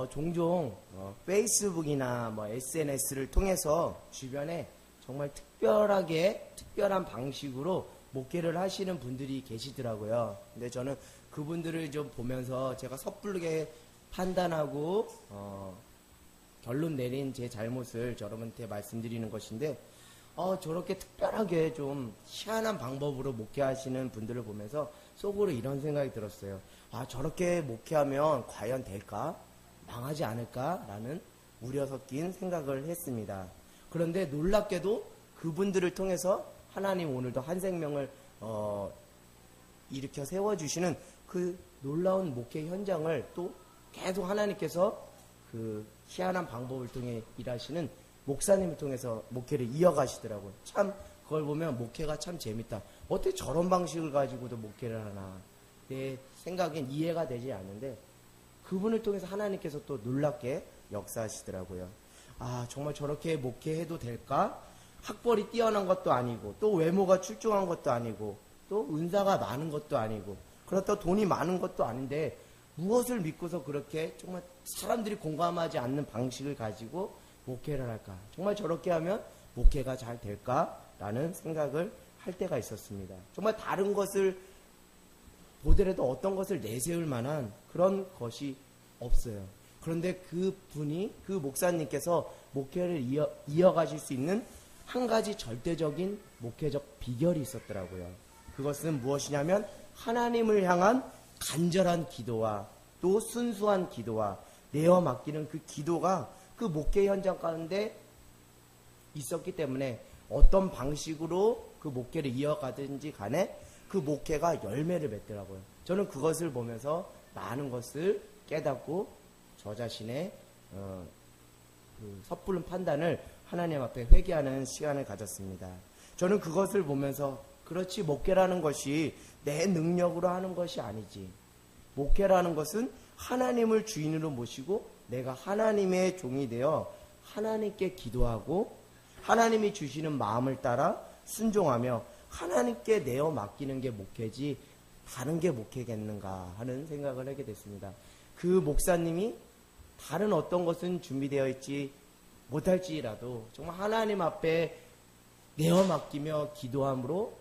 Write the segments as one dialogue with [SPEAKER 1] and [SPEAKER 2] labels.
[SPEAKER 1] 종종 페이스북이나 뭐 SNS를 통해서 주변에 정말 특별한 방식으로 목회를 하시는 분들이 계시더라고요. 근데 저는 그분들을 좀 보면서 제가 섣부르게 판단하고 결론 내린 제 잘못을 여러분한테 말씀드리는 것인데, 저렇게 특별하게 좀 희한한 방법으로 목회하시는 분들을 보면서 속으로 이런 생각이 들었어요. 저렇게 목회하면 과연 될까? 망하지 않을까? 라는 우려 섞인 생각을 했습니다. 그런데 놀랍게도 그분들을 통해서 하나님 오늘도 한 생명을 일으켜 세워주시는 그 놀라운 목회 현장을 또 계속 하나님께서 그 희한한 방법을 통해 일하시는 목사님을 통해서 목회를 이어가시더라고요. 참 그걸 보면 목회가 참 재밌다. 어떻게 저런 방식을 가지고도 목회를 하나. 내 생각엔 이해가 되지 않는데 그분을 통해서 하나님께서 또 놀랍게 역사하시더라고요. 정말 저렇게 목회해도 될까? 학벌이 뛰어난 것도 아니고 또 외모가 출중한 것도 아니고 또 은사가 많은 것도 아니고 그렇다고 돈이 많은 것도 아닌데 무엇을 믿고서 그렇게 정말 사람들이 공감하지 않는 방식을 가지고 목회를 할까? 정말 저렇게 하면 목회가 잘 될까? 라는 생각을 할 때가 있었습니다. 정말 다른 것을 보더라도 어떤 것을 내세울 만한 그런 것이 없어요. 그런데 그 목사님께서 목회를 이어가실 수 있는 한 가지 절대적인 목회적 비결이 있었더라고요. 그것은 무엇이냐면 하나님을 향한 간절한 기도와 또 순수한 기도와 내어 맡기는 그 기도가 그 목회 현장 가운데 있었기 때문에 어떤 방식으로 그 목회를 이어가든지 간에 그 목회가 열매를 맺더라고요. 저는 그것을 보면서 많은 것을 깨닫고 저 자신의 그 섣부른 판단을 하나님 앞에 회개하는 시간을 가졌습니다. 저는 그것을 보면서 그렇지, 목회라는 것이 내 능력으로 하는 것이 아니지. 목회라는 것은 하나님을 주인으로 모시고 내가 하나님의 종이 되어 하나님께 기도하고 하나님이 주시는 마음을 따라 순종하며 하나님께 내어 맡기는 게 목회지 다른 게 목회겠는가 하는 생각을 하게 됐습니다. 그 목사님이 다른 어떤 것은 준비되어 있지 못할지라도 정말 하나님 앞에 내어 맡기며 기도함으로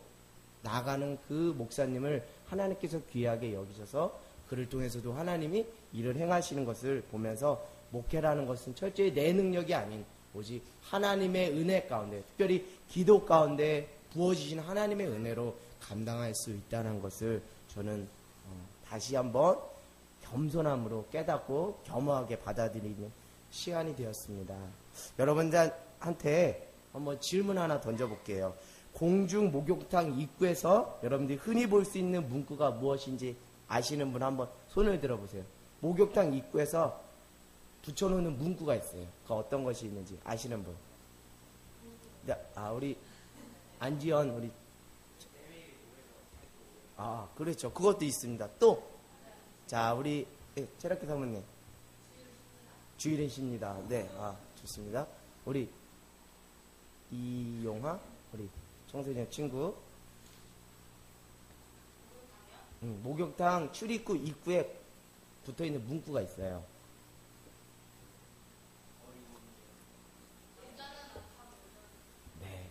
[SPEAKER 1] 나가는 그 목사님을 하나님께서 귀하게 여기셔서 그를 통해서도 하나님이 일을 행하시는 것을 보면서 목회라는 것은 철저히 내 능력이 아닌 오직 하나님의 은혜 가운데, 특별히 기도 가운데 부어주신 하나님의 은혜로 감당할 수 있다는 것을 저는 다시 한번 겸손함으로 깨닫고 겸허하게 받아들이는 시간이 되었습니다. 여러분들한테 한번 질문 하나 던져볼게요. 공중 목욕탕 입구에서 여러분들이 흔히 볼 수 있는 문구가 무엇인지 아시는 분 한번 손을 들어보세요. 목욕탕 입구에서 붙여놓는 문구가 있어요. 그 어떤 것이 있는지 아시는 분? 우리 안지연 우리 그렇죠. 그것도 있습니다. 또 우리 체력기 사모님 주일인 씨입니다. 네, 좋습니다. 우리 이용하 우리 청소년 친구. 목욕탕 출입구 입구에 붙어있는 문구가 있어요. 네,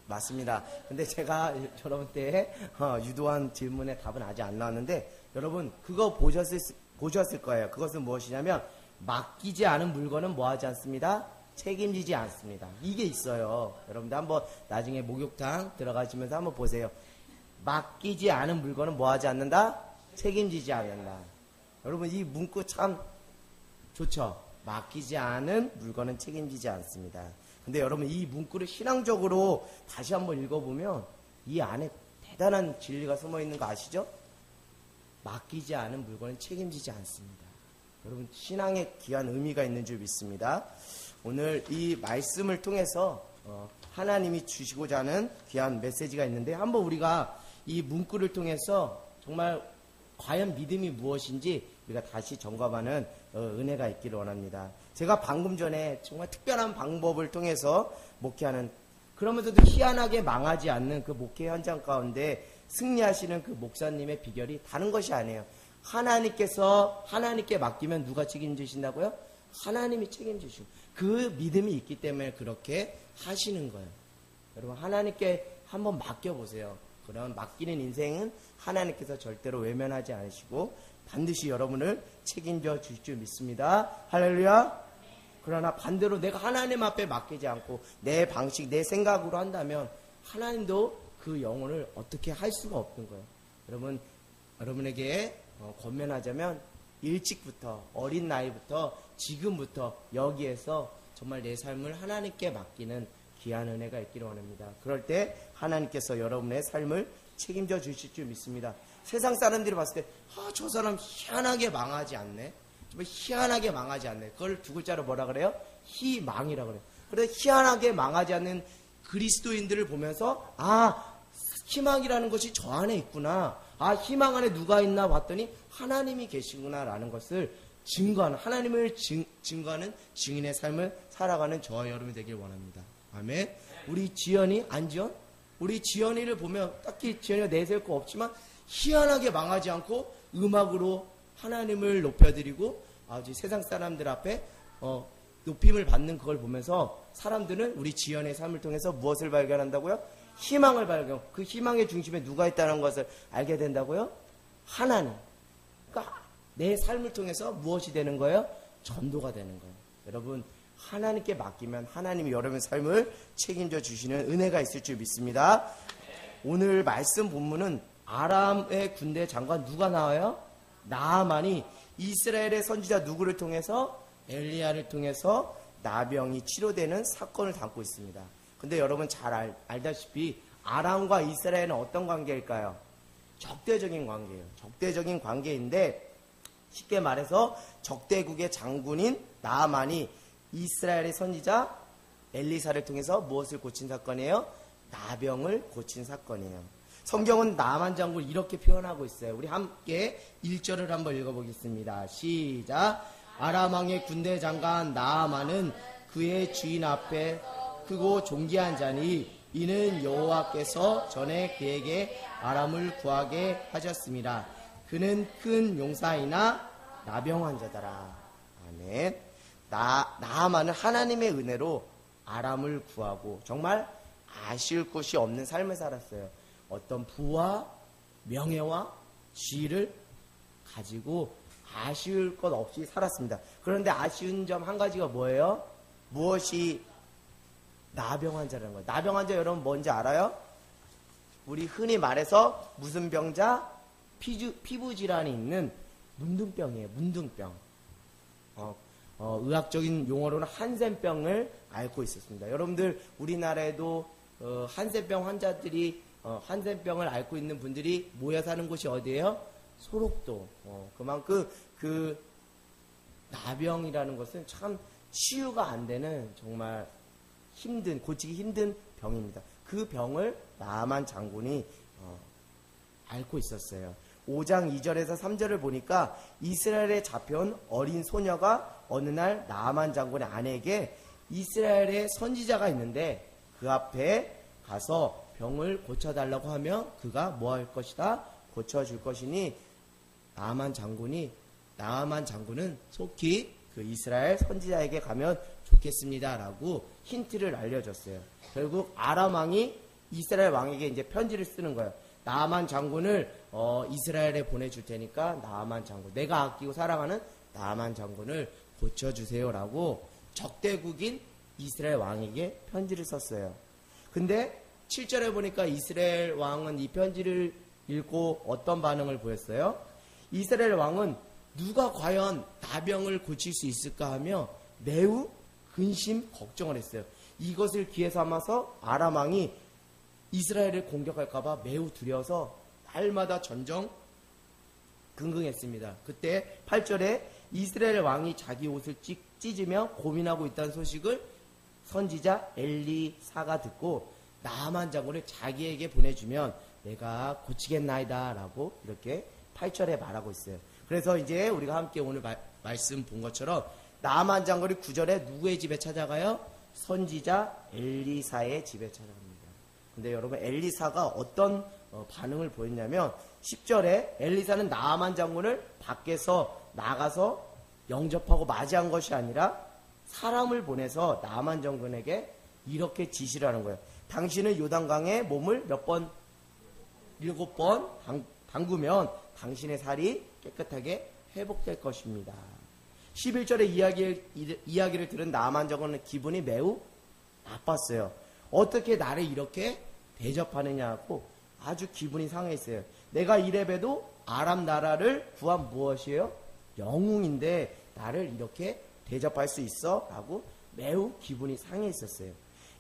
[SPEAKER 1] 맞습니다. 근데 제가 여러분께 유도한 질문에 답은 아직 안 나왔는데 여러분 그거 보셨을 거예요. 그것은 무엇이냐면 맡기지 않은 물건은 뭐하지 않습니다? 책임지지 않습니다. 이게 있어요. 여러분들 한번 나중에 목욕탕 들어가시면서 한번 보세요. 맡기지 않은 물건은 뭐하지 않는다? 책임지지 않는다. 여러분 이 문구 참 좋죠? 맡기지 않은 물건은 책임지지 않습니다. 근데 여러분 이 문구를 신앙적으로 다시 한번 읽어보면 이 안에 대단한 진리가 숨어있는 거 아시죠? 맡기지 않은 물건은 책임지지 않습니다. 여러분 신앙에 귀한 의미가 있는 줄 믿습니다. 오늘 이 말씀을 통해서 하나님이 주시고자 하는 귀한 메시지가 있는데 한번 우리가 이 문구를 통해서 정말 과연 믿음이 무엇인지 우리가 다시 점검하는 은혜가 있기를 원합니다. 제가 방금 전에 정말 특별한 방법을 통해서 목회하는, 그러면서도 희한하게 망하지 않는 그 목회 현장 가운데 승리하시는 그 목사님의 비결이 다른 것이 아니에요. 하나님께 맡기면 누가 책임지신다고요? 하나님이 책임지시고 그 믿음이 있기 때문에 그렇게 하시는 거예요. 여러분 하나님께 한번 맡겨보세요. 그런 맡기는 인생은 하나님께서 절대로 외면하지 않으시고 반드시 여러분을 책임져 주실 줄 믿습니다. 할렐루야. 그러나 반대로 내가 하나님 앞에 맡기지 않고 내 방식, 내 생각으로 한다면 하나님도 그 영혼을 어떻게 할 수가 없는 거예요. 여러분에게 권면하자면 일찍부터, 어린 나이부터, 지금부터 여기에서 정말 내 삶을 하나님께 맡기는 귀한 은혜가 있기를 원합니다. 그럴 때 하나님께서 여러분의 삶을 책임져 주실 줄 믿습니다. 세상 사람들이 봤을 때 저 사람 희한하게 망하지 않네. 정말 희한하게 망하지 않네. 그걸 두 글자로 뭐라 그래요? 희망이라 그래요. 그래서 희한하게 망하지 않는 그리스도인들을 보면서 희망이라는 것이 저 안에 있구나. 희망 안에 누가 있나 봤더니 하나님이 계시구나 라는 것을 증거하는, 하나님을 증거하는 증인의 삶을 살아가는 저와 여러분이 되길 원합니다. 아멘. 우리 지연이, 안지연? 우리 지연이를 보면 딱히 지연이가 내세울 거 없지만 희한하게 망하지 않고 음악으로 하나님을 높여드리고 아주 세상 사람들 앞에 높임을 받는 그걸 보면서 사람들은 우리 지연의 삶을 통해서 무엇을 발견한다고요? 희망을 발견. 그 희망의 중심에 누가 있다는 것을 알게 된다고요? 하나님. 그러니까 내 삶을 통해서 무엇이 되는 거예요? 전도가 되는 거예요. 여러분 하나님께 맡기면 하나님이 여러분의 삶을 책임져 주시는 은혜가 있을 줄 믿습니다. 오늘 말씀 본문은 아람의 군대 장관 누가 나와요? 나아만이 이스라엘의 선지자 누구를 통해서? 엘리야를 통해서 나병이 치료되는 사건을 담고 있습니다. 근데 여러분 잘 알다시피 아람과 이스라엘은 어떤 관계일까요? 적대적인 관계예요. 적대적인 관계인데 쉽게 말해서 적대국의 장군인 나아만이 이스라엘의 선지자 엘리사를 통해서 무엇을 고친 사건이에요? 나병을 고친 사건이에요. 성경은 나아만 장군을 이렇게 표현하고 있어요. 우리 함께 1절을 한번 읽어보겠습니다. 시작. 아람 왕의 군대 장관 나아만은 그의 주인 앞에 크고 존귀한 자니 이는 여호와께서 전에 그에게 아람을 구하게 하셨습니다. 그는 큰 용사이나 나병 환자더라. 아멘. 나아만은 하나님의 은혜로 아람을 구하고 정말 아쉬울 곳이 없는 삶을 살았어요. 어떤 부와 명예와 지위를 가지고 아쉬울 것 없이 살았습니다. 그런데 아쉬운 점 한 가지가 뭐예요? 무엇이 나병 환자라는 거예요. 나병 환자 여러분 뭔지 알아요? 우리 흔히 말해서 무슨 병자? 피부 질환이 있는 문둥병이에요. 문둥병. 의학적인 용어로는 한센병을 앓고 있었습니다. 여러분들 우리나라에도 한센병 환자들이 한센병을 앓고 있는 분들이 모여 사는 곳이 어디예요? 소록도. 그만큼 그 나병이라는 것은 참 치유가 안 되는 정말 고치기 힘든 병입니다. 그 병을 나아만 장군이 앓고 있었어요. 5장 2절에서 3절을 보니까 이스라엘에 잡혀온 어린 소녀가 어느 날 나아만 장군의 아내에게 이스라엘의 선지자가 있는데 그 앞에 가서 병을 고쳐달라고 하면 그가 뭐 할 것이다? 고쳐줄 것이니 나아만 장군은 속히 그 이스라엘 선지자에게 가면 좋겠습니다 라고 힌트를 알려줬어요. 결국 아람 왕이 이스라엘 왕에게 이제 편지를 쓰는 거예요. 나아만 장군을 이스라엘에 보내줄 테니까 나아만 장군, 내가 아끼고 사랑하는 나아만 장군을 고쳐주세요 라고 적대국인 이스라엘 왕에게 편지를 썼어요. 근데 7절에 보니까 이스라엘 왕은 이 편지를 읽고 어떤 반응을 보였어요? 이스라엘 왕은 누가 과연 나병을 고칠 수 있을까 하며 매우 근심 걱정을 했어요. 이것을 기회 삼아서 아람 왕이 이스라엘을 공격할까봐 매우 두려워서 날마다 전전긍긍했습니다. 그때 8절에 이스라엘 왕이 자기 옷을 찢으며 고민하고 있다는 소식을 선지자 엘리사가 듣고 나아만 장군을 자기에게 보내주면 내가 고치겠나이다 라고 이렇게 8절에 말하고 있어요. 그래서 이제 우리가 함께 오늘 말씀 본 것처럼 나아만 장군이 9절에 누구의 집에 찾아가요? 선지자 엘리사의 집에 찾아갑니다. 근데 여러분 엘리사가 어떤 반응을 보였냐면 10절에 엘리사는 나아만 장군을 밖에서 나가서 영접하고 맞이한 것이 아니라 사람을 보내서 나아만 장군에게 이렇게 지시를 하는 거예요. 당신은 요단강에 몸을 몇 번? 7번 담그면 당신의 살이 깨끗하게 회복될 것입니다. 11절의 이야기를 들은 나아만 장군은 기분이 매우 나빴어요. 어떻게 나를 이렇게 대접하느냐고 아주 기분이 상했어요. 내가 이래봬도 아람 나라를 구한 무엇이에요? 영웅인데 나를 이렇게 대접할 수 있어? 라고 매우 기분이 상해있었어요.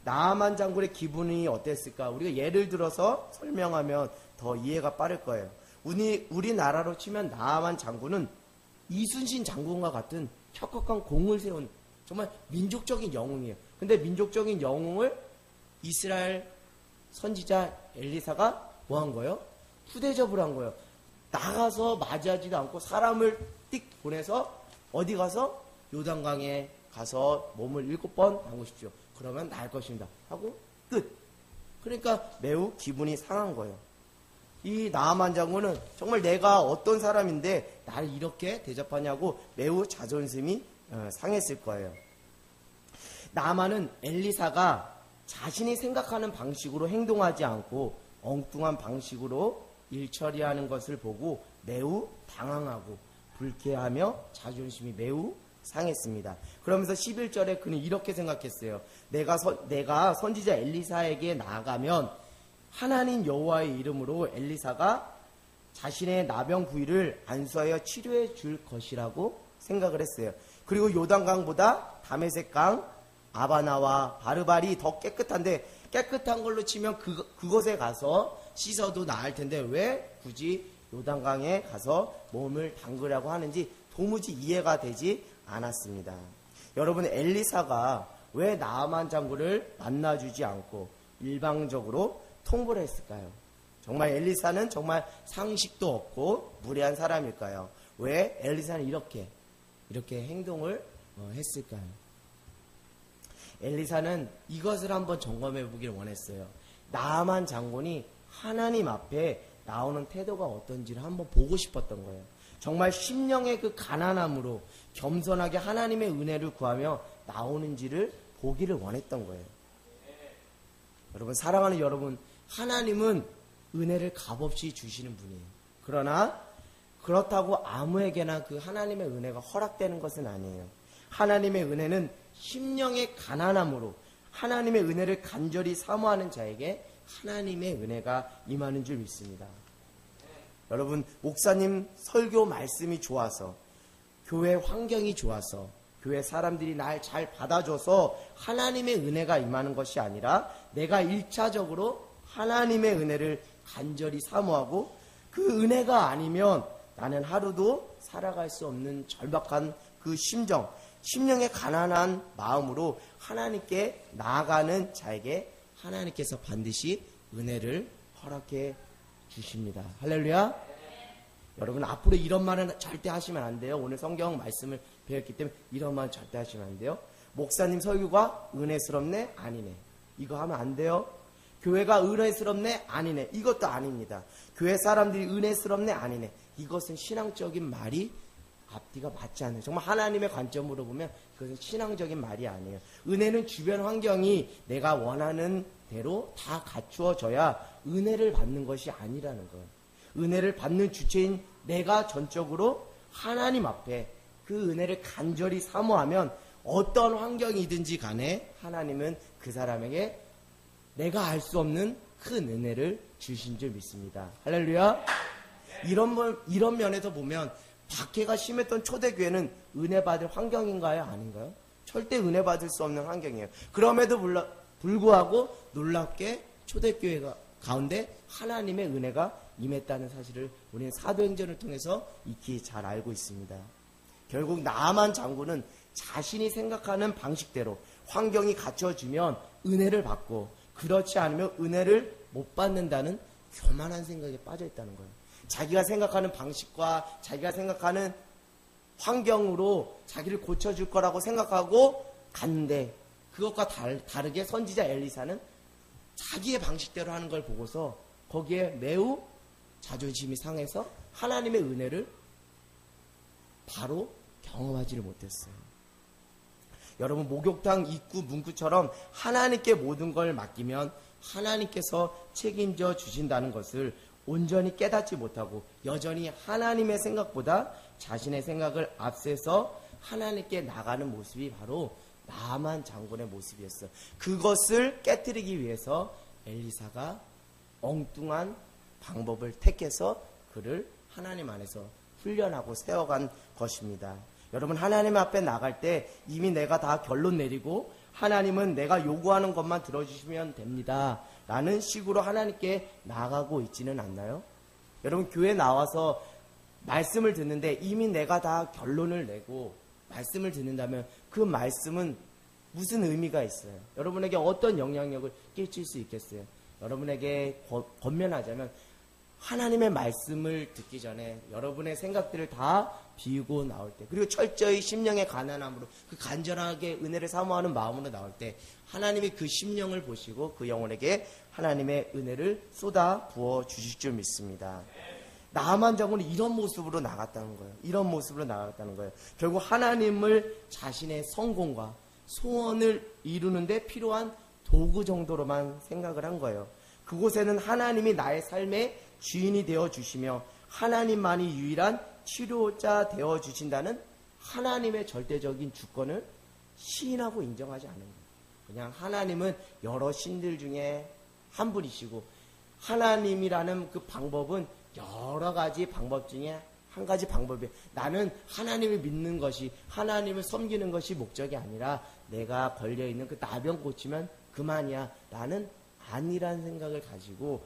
[SPEAKER 1] 나아만 장군의 기분이 어땠을까? 우리가 예를 들어서 설명하면 더 이해가 빠를 거예요. 우리나라로 치면 나아만 장군은 이순신 장군과 같은 혁혁한 공을 세운 정말 민족적인 영웅이에요. 근데 민족적인 영웅을 이스라엘 선지자 엘리사가 뭐 한 거예요? 후대접을 한 거예요. 나가서 맞이하지도 않고 사람을 띡 보내서 어디 가서 요단강에 가서 몸을 7번 담그십시오. 그러면 나을 것입니다. 하고 끝. 그러니까 매우 기분이 상한 거예요. 이 나아만 장군은 정말 내가 어떤 사람인데 나를 이렇게 대접하냐고 매우 자존심이 상했을 거예요. 나아만은 엘리사가 자신이 생각하는 방식으로 행동하지 않고 엉뚱한 방식으로 일 처리하는 것을 보고 매우 당황하고 불쾌하며 자존심이 매우 상했습니다. 그러면서 11절에 그는 이렇게 생각했어요. 내가 선지자 엘리사에게 나아가면 하나님 여호와의 이름으로 엘리사가 자신의 나병 부위를 안수하여 치료해 줄 것이라고 생각을 했어요. 그리고 요단강보다 다메섹강, 아바나와 바르발이 더 깨끗한데 깨끗한 걸로 치면 그곳에 가서 씻어도 나을 텐데 왜 굳이 요단강에 가서 몸을 담그려고 하는지 도무지 이해가 되지 않았습니다. 여러분, 엘리사가 왜 나아만 장군을 만나주지 않고 일방적으로 통보를 했을까요? 정말 엘리사는 정말 상식도 없고 무례한 사람일까요? 왜 엘리사는 이렇게 행동을 했을까요? 엘리사는 이것을 한번 점검해 보길 원했어요. 나아만 장군이 하나님 앞에 나오는 태도가 어떤지를 한번 보고 싶었던 거예요. 정말 심령의 그 가난함으로 겸손하게 하나님의 은혜를 구하며 나오는지를 보기를 원했던 거예요. 여러분, 사랑하는 여러분, 하나님은 은혜를 값없이 주시는 분이에요. 그러나 그렇다고 아무에게나 그 하나님의 은혜가 허락되는 것은 아니에요. 하나님의 은혜는 심령의 가난함으로 하나님의 은혜를 간절히 사모하는 자에게 하나님의 은혜가 임하는 줄 믿습니다. 여러분, 목사님 설교 말씀이 좋아서, 교회 환경이 좋아서, 교회 사람들이 날 잘 받아줘서 하나님의 은혜가 임하는 것이 아니라 내가 1차적으로 하나님의 은혜를 간절히 사모하고 그 은혜가 아니면 나는 하루도 살아갈 수 없는 절박한 그 심령의 가난한 마음으로 하나님께 나아가는 자에게 하나님께서 반드시 은혜를 허락해 주십니다. 할렐루야. 여러분, 앞으로 이런 말은 절대 하시면 안 돼요. 오늘 성경 말씀을 배웠기 때문에 이런 말은 절대 하시면 안 돼요. 목사님 설교가 은혜스럽네? 아니네. 이거 하면 안 돼요. 교회가 은혜스럽네? 아니네. 이것도 아닙니다. 교회 사람들이 은혜스럽네? 아니네. 이것은 신앙적인 말이 앞뒤가 맞지 않아요. 정말 하나님의 관점으로 보면 그것은 신앙적인 말이 아니에요. 은혜는 주변 환경이 내가 원하는 대로 다 갖추어져야 은혜를 받는 것이 아니라는 거예요. 은혜를 받는 주체인 내가 전적으로 하나님 앞에 그 은혜를 간절히 사모하면 어떤 환경이든지 간에 하나님은 그 사람에게 내가 알 수 없는 큰 은혜를 주신 줄 믿습니다. 할렐루야. 이런 면에서 보면 박해가 심했던 초대교회는 은혜 받을 환경인가요? 아닌가요? 절대 은혜 받을 수 없는 환경이에요. 그럼에도 불구하고 놀랍게 초대교회가 가운데 하나님의 은혜가 임했다는 사실을 우리는 사도행전을 통해서 익히 잘 알고 있습니다. 결국 나아만 장군은 자신이 생각하는 방식대로 환경이 갖춰지면 은혜를 받고 그렇지 않으면 은혜를 못 받는다는 교만한 생각에 빠져 있다는 거예요. 자기가 생각하는 방식과 자기가 생각하는 환경으로 자기를 고쳐줄 거라고 생각하고 갔는데 그것과 다르게 선지자 엘리사는 자기의 방식대로 하는 걸 보고서 거기에 매우 자존심이 상해서 하나님의 은혜를 바로 경험하지를 못했어요. 여러분, 목욕탕 입구 문구처럼 하나님께 모든 걸 맡기면 하나님께서 책임져 주신다는 것을 온전히 깨닫지 못하고 여전히 하나님의 생각보다 자신의 생각을 앞세서 하나님께 나가는 모습이 바로 나만 장군의 모습이었어요. 그것을 깨뜨리기 위해서 엘리사가 엉뚱한 방법을 택해서 그를 하나님 안에서 훈련하고 세워간 것입니다. 여러분, 하나님 앞에 나갈 때 이미 내가 다 결론 내리고 하나님은 내가 요구하는 것만 들어주시면 됩니다 라는 식으로 하나님께 나아가고 있지는 않나요? 여러분, 교회 나와서 말씀을 듣는데 이미 내가 다 결론을 내고 말씀을 듣는다면 그 말씀은 무슨 의미가 있어요? 여러분에게 어떤 영향력을 끼칠 수 있겠어요? 여러분에게 권면하자면 하나님의 말씀을 듣기 전에 여러분의 생각들을 다 비우고 나올 때, 그리고 철저히 심령의 가난함으로 그 간절하게 은혜를 사모하는 마음으로 나올 때 하나님이 그 심령을 보시고 그 영혼에게 하나님의 은혜를 쏟아 부어 주실 줄 믿습니다. 나만 장군은 이런 모습으로 나갔다는 거예요. 이런 모습으로 나갔다는 거예요. 결국 하나님을 자신의 성공과 소원을 이루는데 필요한 도구 정도로만 생각을 한 거예요. 그곳에는 하나님이 나의 삶의 주인이 되어주시며 하나님만이 유일한 치료자 되어주신다는 하나님의 절대적인 주권을 시인하고 인정하지 않은 거예요. 그냥 하나님은 여러 신들 중에 한 분이시고 하나님이라는 그 방법은 여러 가지 방법 중에 한 가지 방법이에요. 나는 하나님을 믿는 것이, 하나님을 섬기는 것이 목적이 아니라 내가 걸려있는 그 나병 고치면 그만이야. 나는 아니란 생각을 가지고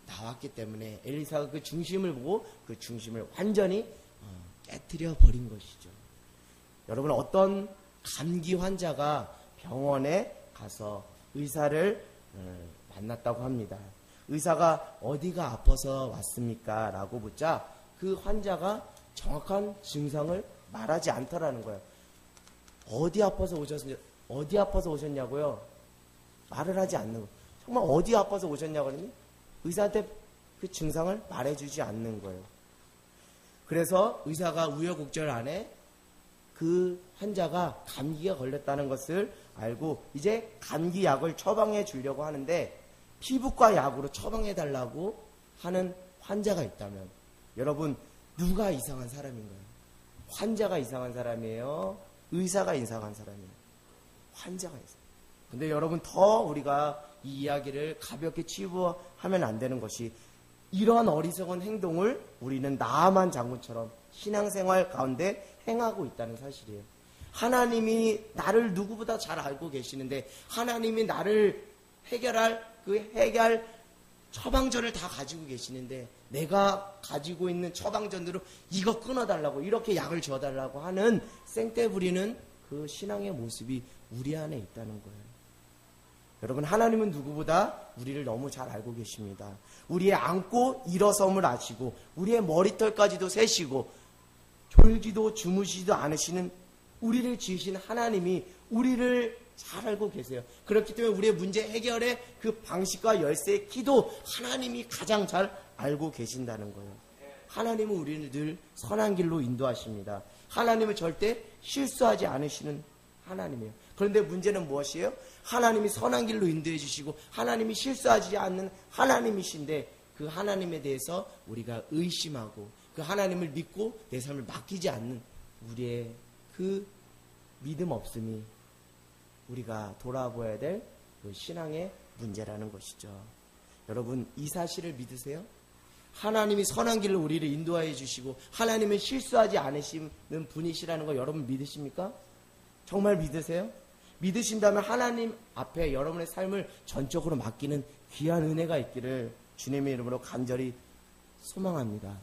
[SPEAKER 1] 나왔기 때문에 엘리사가 그 중심을 보고 그 중심을 완전히 깨트려 버린 것이죠. 여러분, 어떤 감기 환자가 병원에 가서 의사를 만났다고 합니다. 의사가 어디가 아파서 왔습니까? 라고 묻자 그 환자가 정확한 증상을 말하지 않더라는 거예요. 어디 아파서 오셨냐고요? 말을 하지 않는 거예요. 정말 어디 아파서 오셨냐고 하니 의사한테 그 증상을 말해주지 않는 거예요. 그래서 의사가 우여곡절 안에 그 환자가 감기가 걸렸다는 것을 알고 이제 감기약을 처방해 주려고 하는데 피부과 약으로 처방해 달라고 하는 환자가 있다면 여러분, 누가 이상한 사람인가요? 환자가 이상한 사람이에요? 의사가 이상한 사람이에요? 환자가 이상해요. 근데 여러분, 더 우리가 이 이야기를 가볍게 치부하면 안 되는 것이 이러한 어리석은 행동을 우리는 나아만 장군처럼 신앙생활 가운데 행하고 있다는 사실이에요. 하나님이 나를 누구보다 잘 알고 계시는데 하나님이 나를 해결할 처방전을 다 가지고 계시는데 내가 가지고 있는 처방전으로 이거 끊어달라고 이렇게 약을 줘달라고 하는 생떼 부리는 그 신앙의 모습이 우리 안에 있다는 거예요. 여러분, 하나님은 누구보다 우리를 너무 잘 알고 계십니다. 우리의 앉고 일어섬을 아시고 우리의 머리털까지도 세시고 졸지도 주무시지도 않으시는 우리를 지으신 하나님이 우리를 잘 알고 계세요. 그렇기 때문에 우리의 문제 해결의 그 방식과 열쇠의 키도 하나님이 가장 잘 알고 계신다는 거예요. 하나님은 우리를 늘 선한 길로 인도하십니다. 하나님은 절대 실수하지 않으시는 하나님이에요. 그런데 문제는 무엇이에요? 하나님이 선한 길로 인도해 주시고 하나님이 실수하지 않는 하나님이신데 그 하나님에 대해서 우리가 의심하고 그 하나님을 믿고 내 삶을 맡기지 않는 우리의 그 믿음 없음이 우리가 돌아보아야 될 그 신앙의 문제라는 것이죠. 여러분, 이 사실을 믿으세요? 하나님이 선한 길로 우리를 인도하여 주시고 하나님은 실수하지 않으시는 분이시라는 거 여러분 믿으십니까? 정말 믿으세요? 믿으신다면 하나님 앞에 여러분의 삶을 전적으로 맡기는 귀한 은혜가 있기를 주님의 이름으로 간절히 소망합니다.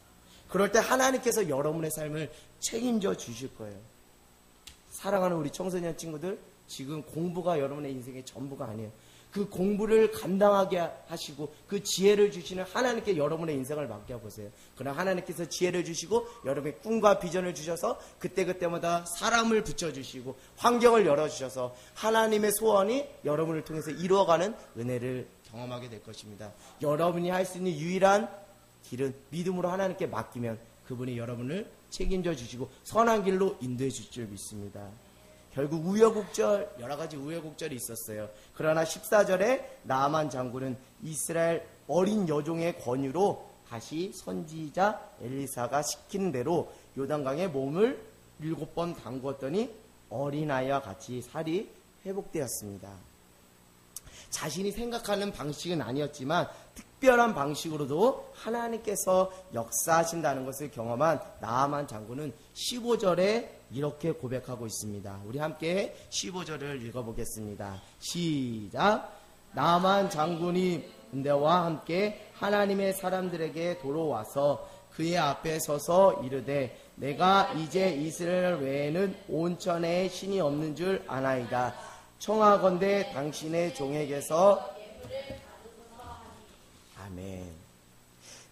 [SPEAKER 1] 그럴 때 하나님께서 여러분의 삶을 책임져 주실 거예요. 사랑하는 우리 청소년 친구들, 지금 공부가 여러분의 인생의 전부가 아니에요. 그 공부를 감당하게 하시고 그 지혜를 주시는 하나님께 여러분의 인생을 맡겨보세요. 그러나 하나님께서 지혜를 주시고 여러분의 꿈과 비전을 주셔서 그때그때마다 사람을 붙여주시고 환경을 열어주셔서 하나님의 소원이 여러분을 통해서 이루어가는 은혜를 경험하게 될 것입니다. 여러분이 할 수 있는 유일한 길은 믿음으로 하나님께 맡기면 그분이 여러분을 책임져 주시고 선한 길로 인도해 주실 줄 믿습니다. 결국 우여곡절, 여러 가지 우여곡절이 있었어요. 그러나 14절에 나아만 장군은 이스라엘 어린 여종의 권유로 다시 선지자 엘리사가 시키는 대로 요단강에 몸을 7번 담궜더니 어린아이와 같이 살이 회복되었습니다. 자신이 생각하는 방식은 아니었지만 특별한 방식으로도 하나님께서 역사하신다는 것을 경험한 나아만 장군은 15절에 이렇게 고백하고 있습니다. 우리 함께 15절을 읽어보겠습니다. 시작. 나아만 장군이 군대와 함께 하나님의 사람들에게 돌아와서 그의 앞에 서서 이르되 내가 이제 이스라엘 외에는 온천에 신이 없는 줄 아나이다. 청하건대 당신의 종에게서 아멘.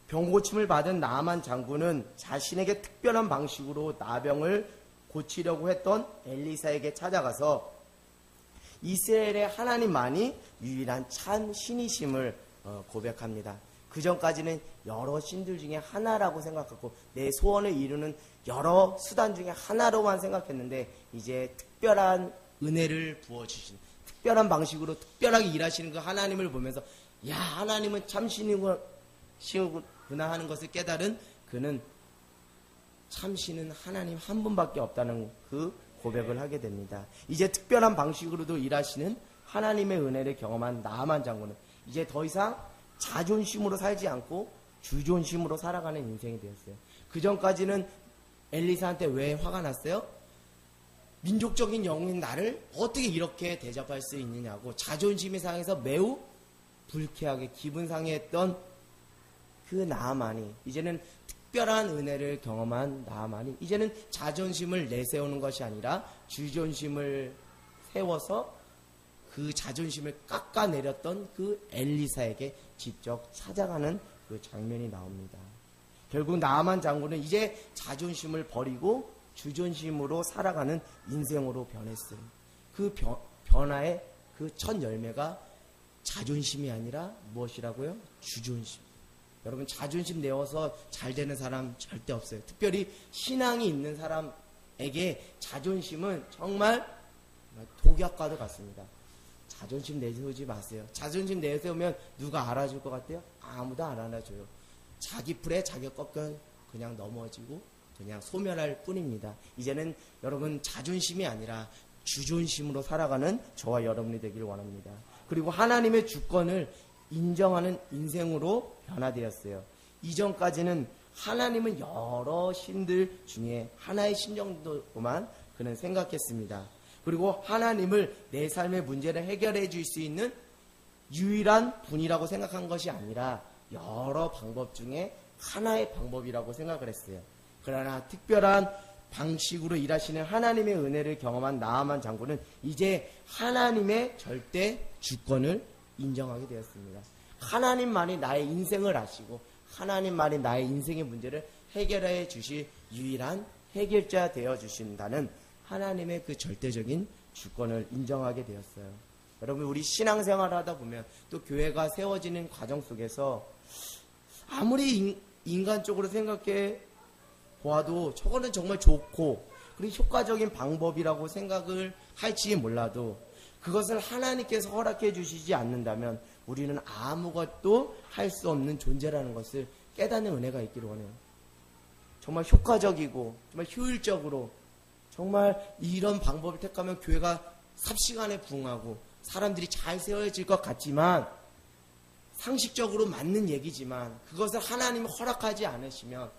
[SPEAKER 1] 병고침을 받은 나아만 장군은 자신에게 특별한 방식으로 나병을 고치려고 했던 엘리사에게 찾아가서 이스라엘의 하나님만이 유일한 참 신이심을 고백합니다. 그 전까지는 여러 신들 중에 하나라고 생각하고 내 소원을 이루는 여러 수단 중에 하나로만 생각했는데 이제 특별한 은혜를 부어주신 특별한 방식으로 특별하게 일하시는 그 하나님을 보면서 야, 하나님은 참 신이구나 하는 것을 깨달은 그는 참 신은 하나님 한 분밖에 없다는 그 고백을 하게 됩니다. 이제 특별한 방식으로도 일하시는 하나님의 은혜를 경험한 나아만 장군은 이제 더 이상 자존심으로 살지 않고 주존심으로 살아가는 인생이 되었어요. 그 전까지는 엘리사한테 왜 화가 났어요? 민족적인 영웅인 나를 어떻게 이렇게 대접할 수 있느냐고 자존심이 상해서 매우 불쾌하게 기분 상해했던 그 나아만이 이제는 특별한 은혜를 경험한 나아만이 이제는 자존심을 내세우는 것이 아니라 주존심을 세워서 그 자존심을 깎아내렸던 그 엘리사에게 직접 찾아가는 그 장면이 나옵니다. 결국 나아만 장군은 이제 자존심을 버리고 주존심으로 살아가는 인생으로 변했어요. 그 변화의 그 첫 열매가 자존심이 아니라 무엇이라고요? 주존심. 여러분 자존심 내어서 잘 되는 사람 절대 없어요. 특별히 신앙이 있는 사람에게 자존심은 정말 독약과도 같습니다. 자존심 내세우지 마세요. 자존심 내세우면 누가 알아줄 것 같아요? 아무도 안 알아줘요. 자기 풀에 자기 꺾여 그냥 넘어지고 그냥 소멸할 뿐입니다. 이제는 여러분 자존심이 아니라 주존심으로 살아가는 저와 여러분이 되기를 원합니다. 그리고 하나님의 주권을 인정하는 인생으로 변화되었어요. 이전까지는 하나님은 여러 신들 중에 하나의 신 정도만 그는 생각했습니다. 그리고 하나님을 내 삶의 문제를 해결해 줄 수 있는 유일한 분이라고 생각한 것이 아니라 여러 방법 중에 하나의 방법이라고 생각을 했어요. 그러나 특별한 방식으로 일하시는 하나님의 은혜를 경험한 나아만 장군은 이제 하나님의 절대 주권을 인정하게 되었습니다. 하나님만이 나의 인생을 아시고 하나님만이 나의 인생의 문제를 해결해 주실 유일한 해결자 되어 주신다는 하나님의 그 절대적인 주권을 인정하게 되었어요. 여러분 우리 신앙생활을 하다 보면 또 교회가 세워지는 과정 속에서 아무리 인간적으로 생각해 보아도 저거는 정말 좋고 그리고 효과적인 방법이라고 생각을 할지 몰라도 그것을 하나님께서 허락해 주시지 않는다면 우리는 아무것도 할 수 없는 존재라는 것을 깨닫는 은혜가 있기를 원해요. 정말 효과적이고 정말 효율적으로 정말 이런 방법을 택하면 교회가 삽시간에 부흥하고 사람들이 잘 세워질 것 같지만 상식적으로 맞는 얘기지만 그것을 하나님이 허락하지 않으시면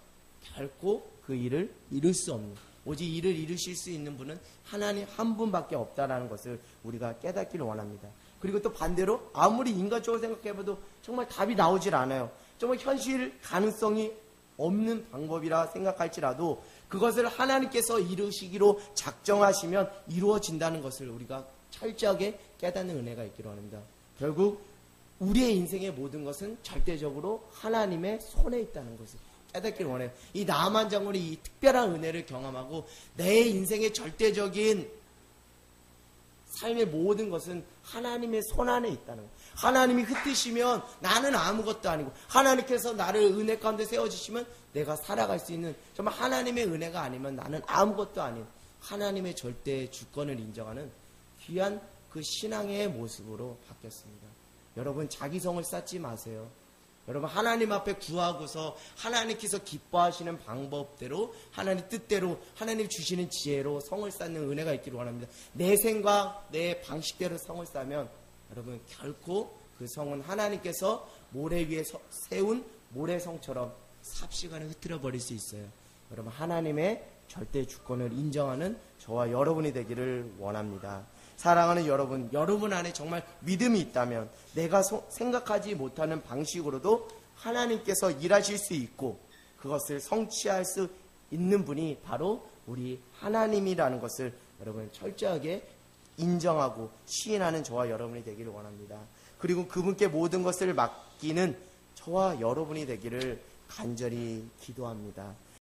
[SPEAKER 1] 결코 그 일을 이룰 수 없는 오직 이를 이루실 수 있는 분은 하나님 한 분밖에 없다라는 것을 우리가 깨닫기를 원합니다. 그리고 또 반대로 아무리 인간적으로 생각해봐도 정말 답이 나오질 않아요. 정말 현실 가능성이 없는 방법이라 생각할지라도 그것을 하나님께서 이루시기로 작정하시면 이루어진다는 것을 우리가 철저하게 깨닫는 은혜가 있기를 원합니다. 결국 우리의 인생의 모든 것은 절대적으로 하나님의 손에 있다는 것을 깨닫기를 원해요. 이 나아만 장군이 이 특별한 은혜를 경험하고 내 인생의 절대적인 삶의 모든 것은 하나님의 손 안에 있다는 거예요. 하나님이 흩으시면 나는 아무것도 아니고, 하나님께서 나를 은혜 가운데 세워주시면 내가 살아갈 수 있는, 정말 하나님의 은혜가 아니면 나는 아무것도 아닌 하나님의 절대 주권을 인정하는 귀한 그 신앙의 모습으로 바뀌었습니다. 여러분, 자기 성을 쌓지 마세요. 여러분, 하나님 앞에 구하고서 하나님께서 기뻐하시는 방법대로, 하나님 뜻대로, 하나님 주시는 지혜로 성을 쌓는 은혜가 있기를 원합니다. 내 생각, 내 방식대로 성을 쌓으면 여러분, 결코 그 성은 하나님께서 모래 위에 세운 모래성처럼 삽시간에 흐트러 버릴 수 있어요. 여러분, 하나님의 절대 주권을 인정하는 저와 여러분이 되기를 원합니다. 사랑하는 여러분, 여러분 안에 정말 믿음이 있다면 내가 생각하지 못하는 방식으로도 하나님께서 일하실 수 있고 그것을 성취할 수 있는 분이 바로 우리 하나님이라는 것을 여러분 철저하게 인정하고 시인하는 저와 여러분이 되기를 원합니다. 그리고 그분께 모든 것을 맡기는 저와 여러분이 되기를 간절히 기도합니다.